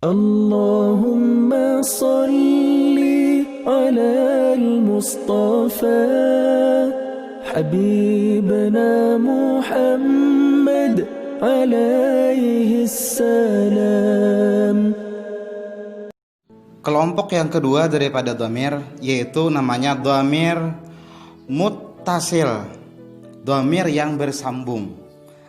Allahumma salli ala al-Mustafa Habibna Muhammad alaihi salam. Kelompok yang kedua daripada dhamir yaitu namanya dhamir muttasil, dhamir yang bersambung.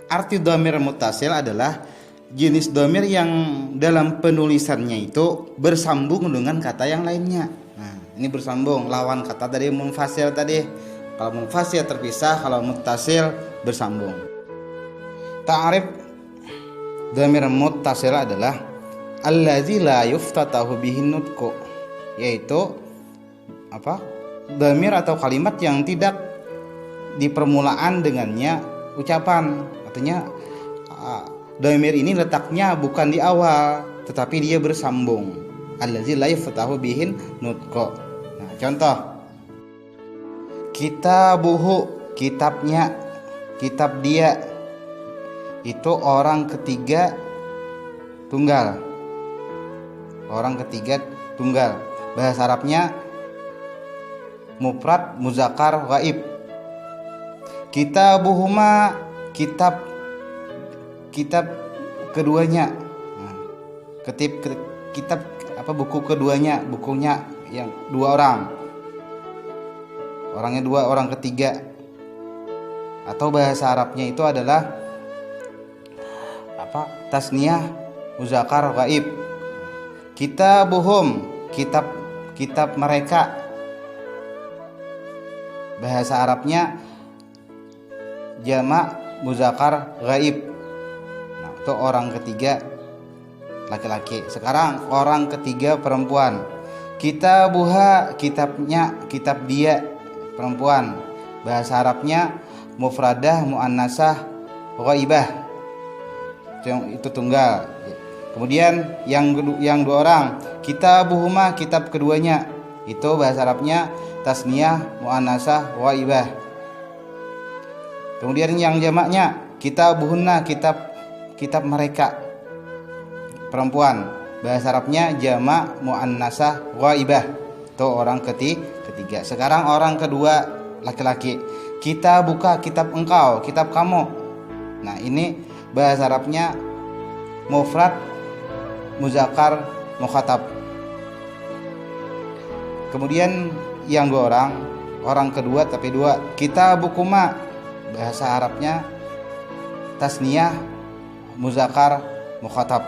Arti dhamir muttasil adalah jenis dhamir yang dalam penulisannya itu bersambung dengan kata yang lainnya. Nah, ini bersambung, lawan kata dari munfasil tadi. Kalau munfasil terpisah, kalau muttasil bersambung. Ta'rif dhamir muttasil adalah allazi la yuftatahu bihin nutqu, yaitu apa? Dhamir atau kalimat yang tidak di permulaan dengannya ucapan. Artinya dhamir ini letaknya bukan di awal, tetapi dia bersambung. Allazi la yuftatahu bihin nutqu. Nah, contoh kitabuhu, kitabnya, kitab dia, itu orang ketiga tunggal. Orang ketiga tunggal. Bahasa Arabnya mufrad muzakkar ghaib. Kitabuhuma, kitab keduanya. Nah, kitab apa, buku keduanya, bukunya yang dua orang. Orangnya dua, orang ketiga. Atau bahasa Arabnya itu adalah apa? Tasniyah muzakkar ghaib. Kitabuhum, kitab mereka. Bahasa Arabnya jamak muzakkar ghaib. Nah, itu orang ketiga laki-laki. Sekarang orang ketiga perempuan. Kitabuha, kitabnya, kitab dia, perempuan. Bahasa Arabnya mufradah muannasah ghaibah. Itu tunggal. Kemudian yang dua orang, kitabuhuma, kitab keduanya, itu bahasa Arabnya tasniyah muannasah ghaibah. Kemudian yang jamaknya kitabuhunna, kitab mereka, perempuan. Bahasa Arabnya jamak muannasah ghaibah. Itu orang ketiga. Sekarang orang kedua laki-laki. Kitabuka, kitab engkau, kitab kamu. Nah, ini bahasa Arabnya mufrad muzakkar mukhatab. Kemudian yang dua orang kedua tapi dua. Kitabukuma, bahasa Arabnya tasniyah muzakkar mukhatab.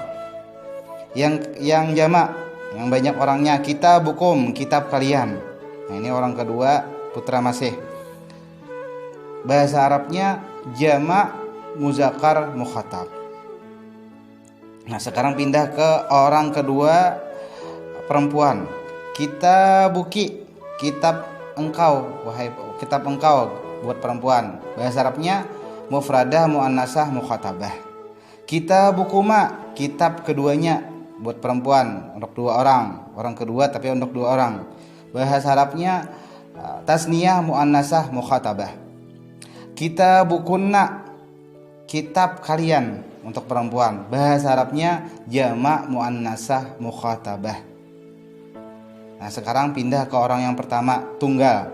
Yang jamak, yang banyak orangnya, kitabukum, kitab kalian. Nah, ini orang kedua putra masih. Bahasa Arabnya jamak muzakkar mukhatab. Nah, sekarang pindah ke orang kedua perempuan. Kitabuki, kitab engkau, wahai kitab engkau, buat perempuan. Bahasa Arabnya mufradah muannasah mukhatabah. Kitabukuma, kitab keduanya, buat perempuan, untuk dua orang kedua tapi untuk dua orang. Bahasa Arabnya tasniyah muannasah mukhatabah. Kitabukunna, kitab kalian, untuk perempuan. Bahasa Arabnya jamak muannasah mukhatabah. Nah, sekarang pindah ke orang yang pertama, tunggal.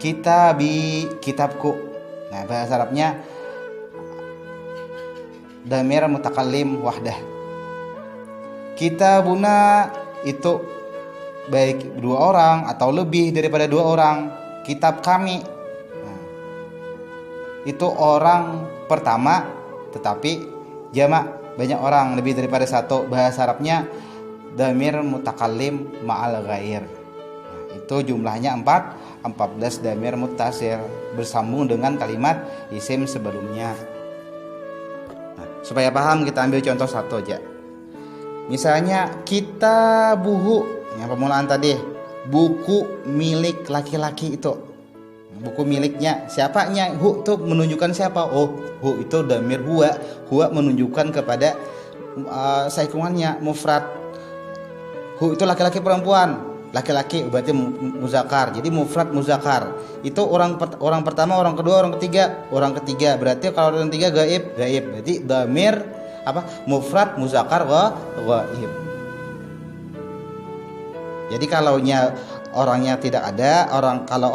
Kitabi, kitabku. Nah, bahasa Arabnya dhamir mutakallim wahdah. Kitabuna, itu baik dua orang atau lebih daripada dua orang. Kitab kami. Nah, itu orang pertama tetapi jamak, banyak orang, lebih daripada satu. Bahasa Arabnya dhamir mutakallim ma'al ghair. Nah, itu jumlahnya 14 dhamir muttasil bersambung dengan kalimat isim sebelumnya. Nah, supaya paham kita ambil contoh satu aja. Misalnya kitabuhu, yang permulaan tadi, buku milik laki-laki itu. Buku miliknya, siapanya? Hu itu menunjukkan siapa? Oh, hu itu dhamir huwa. Huwa menunjukkan kepada saikungannya, mufrad. Hu itu laki-laki perempuan. Laki-laki berarti muzakkar. Jadi mufrad muzakkar. Itu orang pertama, orang kedua, orang ketiga. Orang ketiga berarti kalau orang ketiga gaib. Berarti dhamir apa? Mufrad muzakkar ghaib. Jadi orangnya tidak ada, kalau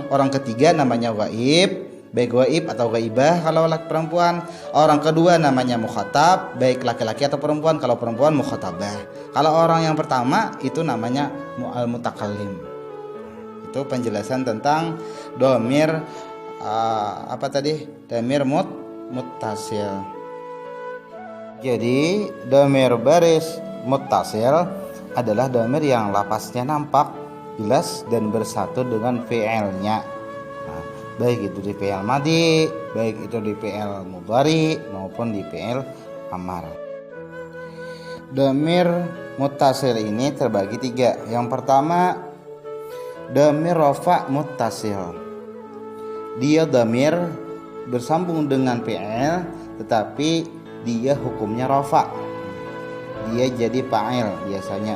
orang ketiga namanya ghaib, baik ghaib atau ghaibah kalau laki perempuan. Orang kedua namanya mukhatab, baik laki-laki atau perempuan, kalau perempuan mukhatabah. Kalau orang yang pertama itu namanya al-mutakallim. Itu penjelasan tentang dhamir dhamir muttasil. Jadi dhamir baris muttasil adalah dhamir yang lapasnya nampak, jelas dan bersatu dengan fi'ilnya. Nah, baik itu di fi'il madhi, baik itu di fi'il mudhari maupun di fi'il amar. Dhamir muttasil ini terbagi 3. Yang pertama, dhamir rafa muttasil. Dia dhamir bersambung dengan fi'il tetapi dia hukumnya rafa. Dia jadi fa'il biasanya,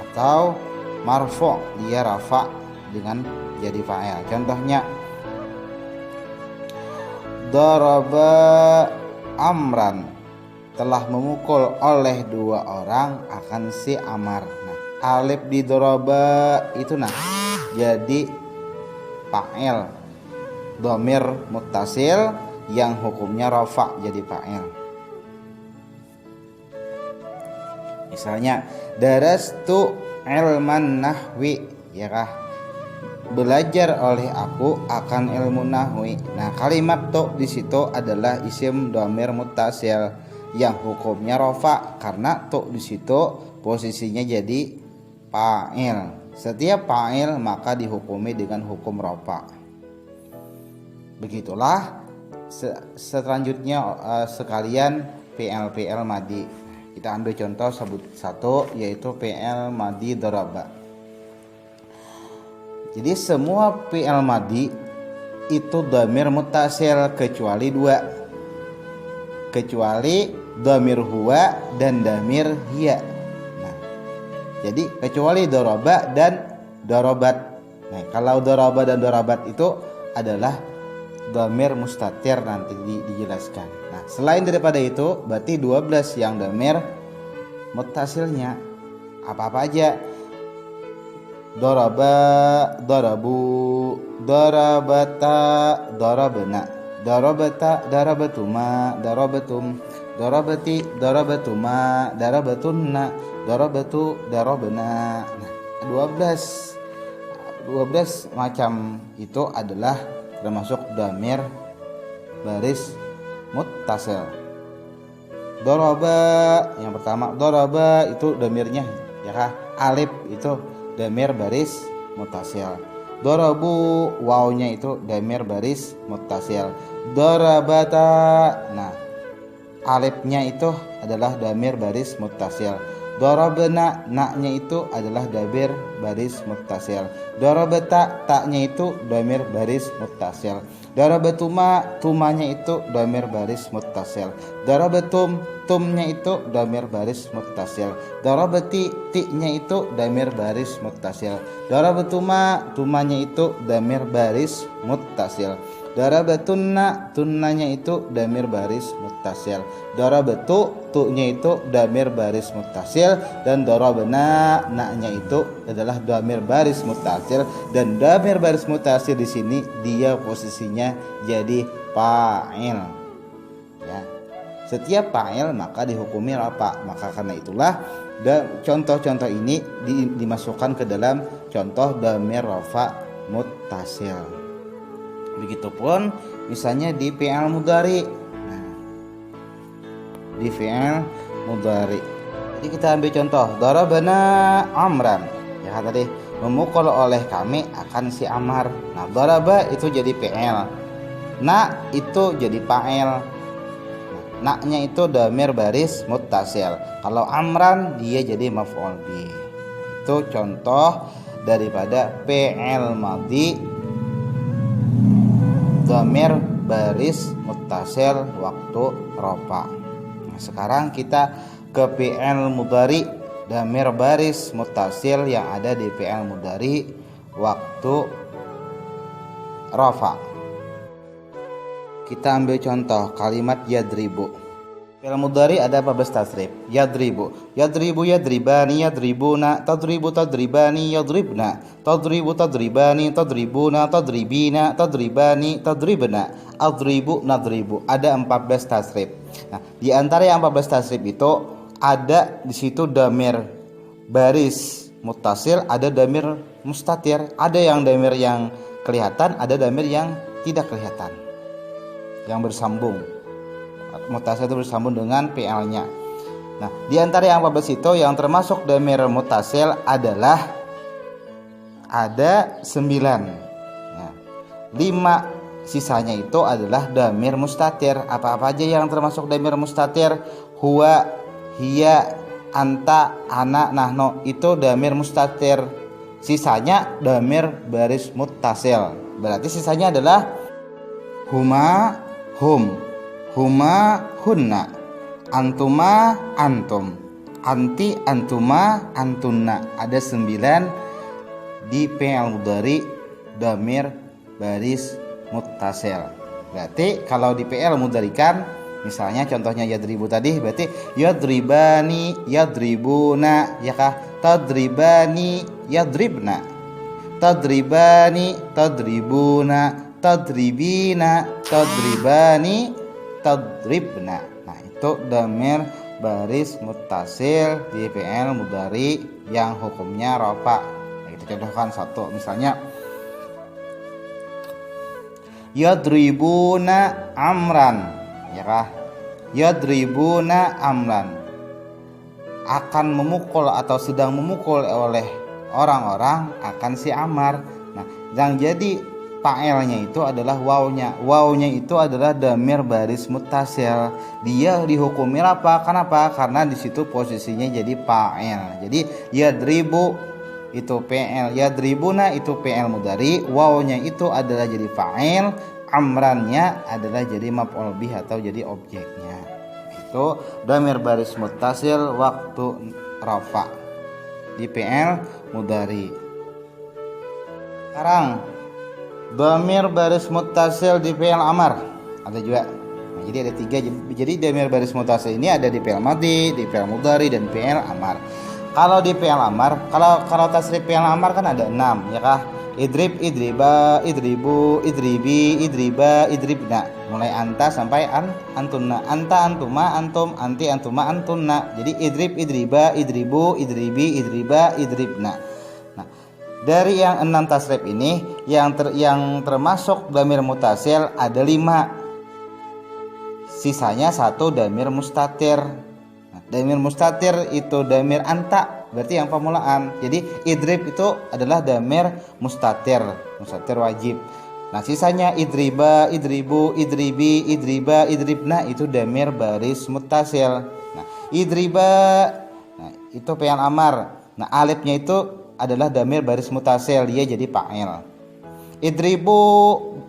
atau marfu, dia rafa dengan jadi fa'il. Contohnya daraba amran, telah memukul oleh 2 orang akan si Amar. Nah, alif di daraba itu jadi fa'il dhamir muttasil yang hukumnya rafa jadi fa'il. Misalnya darastu ilman nahwi, ya kah? Belajar oleh aku akan ilmu nahwi. Nah, kalimat tu di situ adalah isim dhamir muttasil yang hukumnya rafa karena tu di situ posisinya jadi fa'il. Setiap fa'il maka dihukumi dengan hukum rafa. Begitulah selanjutnya sekalian fi'il madhi. Kita ambil contoh satu, yaitu fi'il madhi daraba. Jadi semua fi'il madhi itu dhamir muttasil kecuali 2. Kecuali dhamir huwa dan dhamir hiya. Nah, jadi kecuali daraba dan darabat. Nah, kalau daraba dan darabat itu adalah dhamir mustatir, nanti dijelaskan. Nah, selain daripada itu berarti 12 yang dhamir muttasilnya. Apa-apa aja? Daraba, darabu, darabata, darabna, darabata, darabatuma, darabatum, darabati, darabatuma, darabatunna, darabatu, darabna. Nah, 12 macam itu adalah termasuk dhamir baris muttasil. Daraba yang pertama, daraba itu dhamirnya ya kah? Alif itu dhamir baris muttasil. Darabu wawnya itu dhamir baris muttasil. Darabata, nah alifnya itu adalah dhamir baris muttasil. Darabna, na-nya itu adalah dhamir baris muttasil. Darabata, ta-nya itu dhamir baris muttasil. Darabatuma, tumanya itu dhamir baris muttasil. Darabatum, tumnya itu dhamir baris muttasil. Darabati, ti-nya itu dhamir baris muttasil. Darabatuma, tumanya itu dhamir baris muttasil. Darabatunna, tunnanya itu dhamir baris muttasil. Darabatu, tu-nya itu dhamir baris muttasil. Dan darabna, na-nya itu adalah dhamir baris muttasil. Dan dhamir baris muttasil di sini dia posisinya jadi fa'il. Ya. Setiap fa'il maka dihukumi rafa. Maka karena itulah contoh-contoh ini dimasukkan ke dalam contoh dhamir rafa muttasil. Begitupun misalnya di fi'il mudhari. Nah, di fi'il mudhari. Jadi kita ambil contoh darabana amran. Ya tadi memukul oleh kami akan si Amar. Nah, daraba itu jadi fi'il. Na itu jadi fa'il. Na-nya itu dhamir baris muttasil. Kalau amran dia jadi maf'ul bih. Itu contoh daripada fi'il madhi dhamir baris muttasil waktu rafa. Nah, sekarang kita ke fi'il mudhari dhamir baris muttasil yang ada di fi'il mudhari waktu rafa. Kita ambil contoh kalimat yadribu. Fi'il mudhari ada 14 tasrif. Yadribu, yadribu, yadribani, yadribuna, tadribu, tadribani, yadribna, tadribu, tadribani, tadribuna, tadribina, tadribani, tadribna, adribu, nadribu. Ada 14 tasrif. Nah, di antara yang 14 tasrif itu ada di situ damir baris muttasil, ada damir mustatir, ada yang damir yang kelihatan, ada damir yang tidak kelihatan, yang bersambung. Muttasil itu bersambung dengan PL-nya. Nah, di antara yang 14 itu yang termasuk damir muttasil adalah ada 9. Nah, 5 sisanya itu adalah damir mustatir. Apa-apa aja yang termasuk damir mustatir? Huwa, hiya, anta, ana, nahnu, itu damir mustatir. Sisanya damir baris muttasil. Berarti sisanya adalah huma, hum, huma, hunna, antuma, antum, anti, antuma, antunna. Ada 9 di fi'il mudhari damir baris muttasil. Berarti kalau di fi'il mudhari kan, misalnya contohnya yadribu tadi, berarti yadribani, yadribuna, ya kah? Tadribani, yadribna, tadribani, tadribuna, tadribina, tadribani, tadribna. Nah, itu damir baris muttasil di fi'il mudhari yang hukumnya rafa. Nah, kita contohkan satu, misalnya yadribuna amran, ya kah? Yadribuna amran, akan memukul atau sedang memukul oleh orang-orang akan si Amar. Nah, yang jadi fa'ilnya itu adalah wawnya. Wawnya itu adalah damir baris muttasil. Dia dihukumi apa? Kenapa? Karena di situ posisinya jadi fa'il. Jadi yadribu itu fi'il, yadribuna itu fi'il mudhari, wawnya itu adalah jadi fa'il, amrannya adalah jadi maf'ul bih atau jadi objeknya. Itu damir baris muttasil waktu rafa di fi'il mudhari. Sekarang damir baris muttasil di fi'il amar ada juga. Nah, jadi ada 3. Jadi damir baris muttasil ini ada di fi'il madhi, di fi'il mudhari, dan fi'il amar. Kalau di fi'il amar, kalau tasrif fi'il amar kan ada 6, ya kah? Idrib, idriba, idribu, idribi, idriba, idribna. Mulai anta sampai antunna. Anta, antuma, antum, anti, antuma, antunna. Jadi idrib, idriba, idribu, idribi, idriba, idribna. Nah, dari yang 6 tasrif ini yang termasuk damir muttasil ada 5. Sisanya 1 damir mustatir. Nah, damir mustatir itu damir anta, berarti yang permulaan. Jadi idrib itu adalah damir mustatir wajib. Nah, sisanya idriba, idribu, idribi, idriba, idribna itu damir baris muttasil. Nah, idriba, nah, itu fi'il amar. Nah, alifnya itu adalah damir baris muttasil, dia jadi fa'il. Idribu,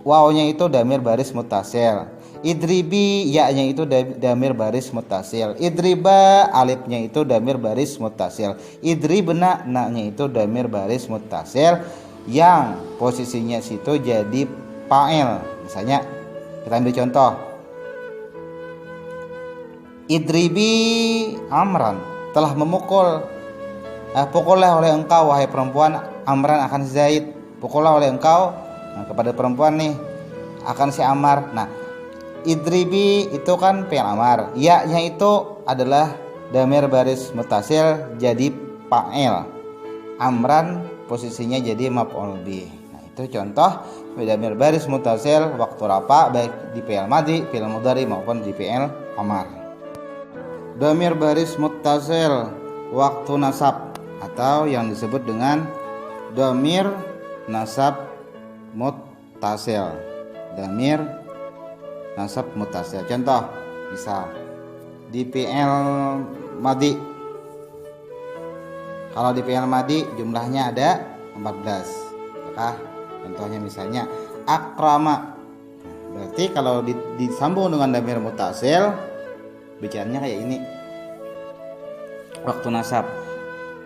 wawnya itu damir baris muttasil. Idribi, ya-nya itu damir baris muttasil. Idriba, alifnya itu damir baris muttasil. Idribna, na-nya itu damir baris muttasil yang posisinya situ jadi fa'il. Misalnya kita ambil contoh, idribi amran, telah memukul. Pukullah oleh engkau wahai perempuan amran akan si Zaid. Pukullah oleh engkau, nah, kepada perempuan nih akan si Amar. Nah, idribi itu kan fi'il amar, ya-nya itu adalah damir baris muttasil jadi fa'il. Amran posisinya jadi maf'ul bih. Nah, itu contoh damir baris muttasil waktu rafa baik di fi'il madhi, fi'il mudhari maupun di fi'il amar. Damir baris muttasil waktu nasab atau yang disebut dengan damir nasab muttasil. Damir nasab muttasil. Contoh, misal di fi'il madhi. Kalau di fi'il madhi jumlahnya ada 14. Maka contohnya misalnya akrama. Berarti kalau disambung dengan damir muttasil bicaranya kayak ini. Waktu nasab.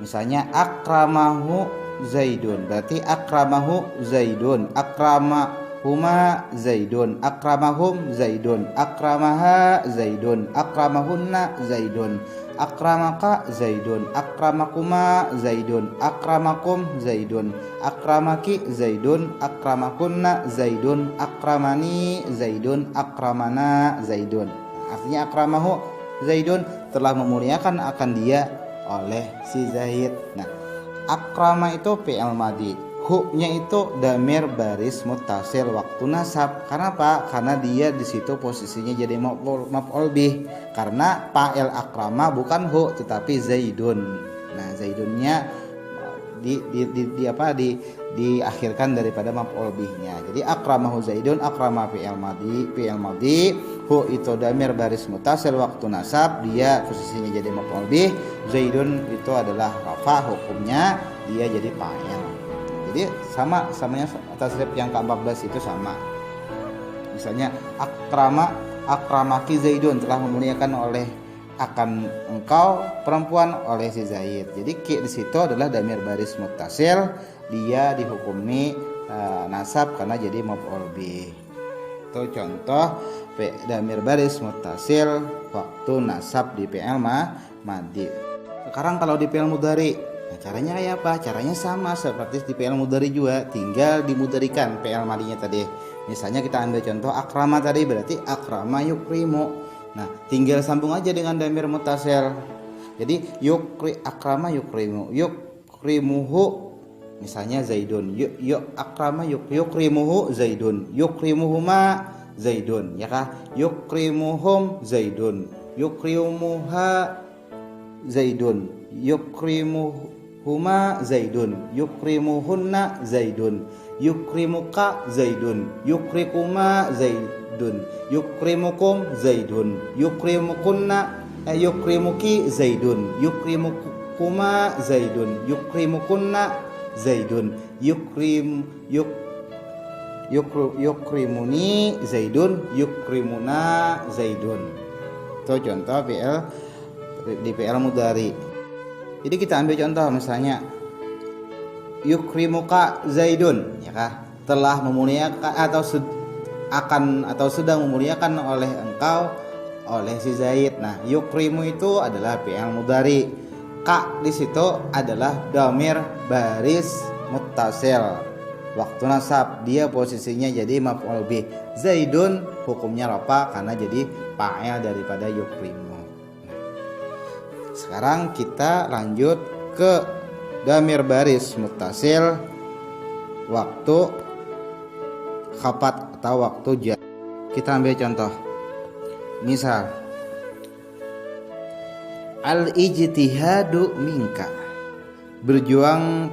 Misalnya akramahu Zaidun. Berarti akramahu Zaidun. Akrama huma Zaidun, akramahum Zaidun, akramaha Zaidun, akramahunna Zaidun, akramaka Zaidun, akramakuma Zaidun, akramakum Zaidun, akramaki Zaidun, akramakunna Zaidun, akramani Zaidun, akramana Zaidun. Artinya akramahu Zaidun, telah memuliakan akan dia oleh si Zaid. Nah, akrama itu fi'il madhi, hu-nya itu damir baris muttasil waktu nasab. Karena apa? Karena dia di situ posisinya jadi maf'ul bih. Karena fa'il akrama bukan hu tetapi Zaidun. Nah, Zaidunnya diakhirkan daripada maf'ul bihnya. Jadi akramahu Zaidun, akrama fi'il madhi, hu itu damir baris muttasil waktu nasab, dia posisinya jadi maf'ul bih. Zaidun itu adalah rafa, hukumnya dia jadi fa'il. Jadi samanya tasrif yang ke-14 itu sama. Misalnya akramaki Zaidun, telah memuliakan oleh akan engkau perempuan oleh si Zaid. Jadi ki di situ adalah damir baris muttasil, dia dihukumi nasab karena jadi maf'ul bih. Itu contoh damir baris muttasil waktu nasab di fi'il madhi. Sekarang kalau di fi'il mudhari, nah, caranya kayak apa? Caranya sama seperti di fi'il mudhari juga, tinggal dimudharikan fi'il madhinya tadi. Misalnya kita ambil contoh akrama tadi, berarti akrama yukrimu. Nah, tinggal sambung aja dengan damir muttasil. Jadi akrama yukrimu, yukrimuhu misalnya Zaidun, akrama yukrimuhu Zaidun, yukrimuhuma Zaidun, ya kah? Yukrimuhum Zaidun, yukrimuha Zaidun, yukrimuhuma Zaidun, yukrimuhunna Zaidun, yukrimuka Zaidun, yukrikuma Zaidun, yukrimukum Zaidun, yukrimukunna yukrimuki Zaidun, yukrimukuma Zaidun, yukrimukunna Zaidun, yukrimuni Zaidun, yukrimuna Zaidun. Itu contoh di fi'il mudhari. Jadi kita ambil contoh misalnya yukrimuka Zaidun, ya kah? Telah memuliakan atau sedang memuliakan oleh engkau oleh si Zaid. Nah, yukrimu itu adalah fi'il mudhari. Ka di situ adalah damir baris muttasil waktu nasab, dia posisinya jadi maf'ul bih. Zaidun hukumnya rafa karena jadi fa'il daripada yukrimu. Sekarang kita lanjut ke damir baris muttasil waktu khafat atau waktu jar. Kita ambil contoh. Misal al-ijtihadu minka,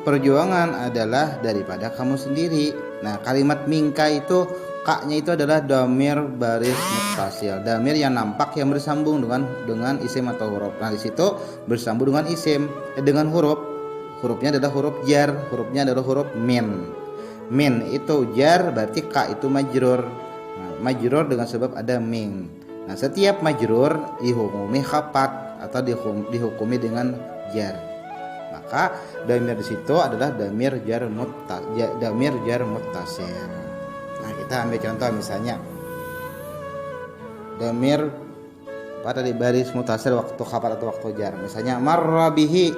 perjuangan adalah daripada kamu sendiri. Nah, kalimat minka itu kaknya itu adalah damir baris muttasil, damir yang nampak yang bersambung dengan isim atau huruf. Nah, di situ bersambung dengan isim dengan hurufnya adalah huruf jar, hurufnya adalah huruf min. Min itu jar, berarti ka itu majrur. Nah, majrur dengan sebab ada min. Nah, setiap majrur dihukumi khafat atau dihukumi dengan jar. Maka damir di situ adalah damir jar muttasil. Nah, kita ambil contoh misalnya damir pada di baris muttasil waktu khafat atau waktu jar. Misalnya marra bihi,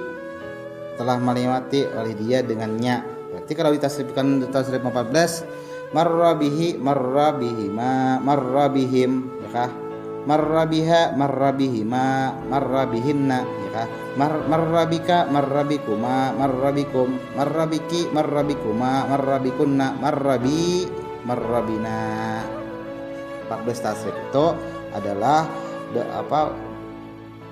telah melewati oleh dia dengannya. Berarti kalau ditasrifkan tasrif 14, marra bihi, marra bihima, marra bihim, ya kah? Marra biha, marra bihima, marra bihinna, ya kah? Marra bika, marra bikuma, marra bikum, marra biki, marra bikuma, marra bikunna, marra bi, marra bina. 14 tasrif itu adalah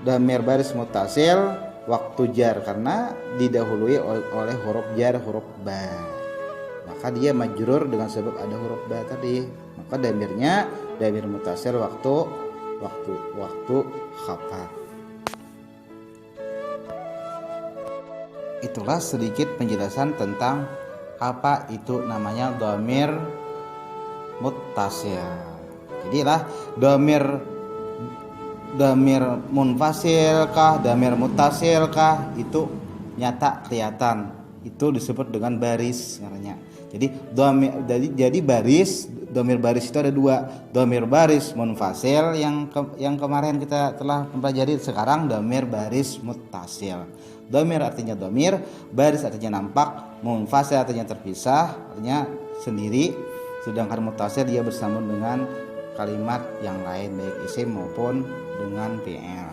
damir baris muttasil waktu jar karena didahului oleh huruf jar, huruf ba. Maka dia majrur dengan sebab ada huruf ba tadi. Maka damirnya damir muttasil waktu khafat. Itulah sedikit penjelasan tentang apa itu namanya damir muttasil. Jadilah damir munfasil kah, damir muttasil kah, itu nyata kelihatan. Itu disebut dengan baris namanya. Jadi baris domir baris itu ada dua, domir baris munfasil yang kemarin kita telah mempelajari. Sekarang domir baris muttasil. Domir artinya domir, baris artinya nampak, munfasil artinya terpisah, artinya sendiri. Sedangkan muttasil dia bersambung dengan kalimat yang lain baik isim maupun dengan fi'il.